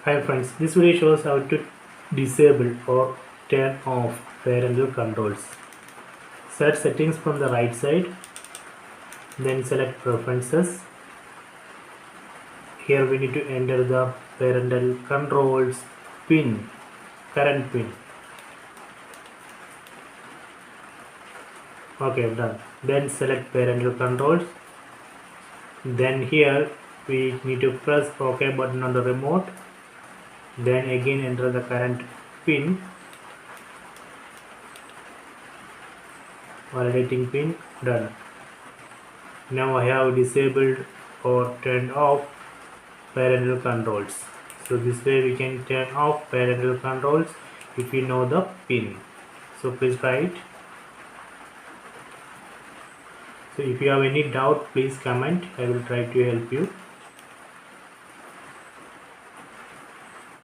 Hi friends, this video shows how to disable or turn off parental controls. Set settings from the right side, then select preferences. Here we need to enter the parental controls pin, current pin. Okay, done. Then select parental controls. Then here we need to press OK button on the remote. Then again enter the current pin, validating pin, done. Now I have disabled or turned off parental controls. So this way we can turn off parental controls if you know the pin. So please try it. So if you have any doubt, please comment. I will try to help you.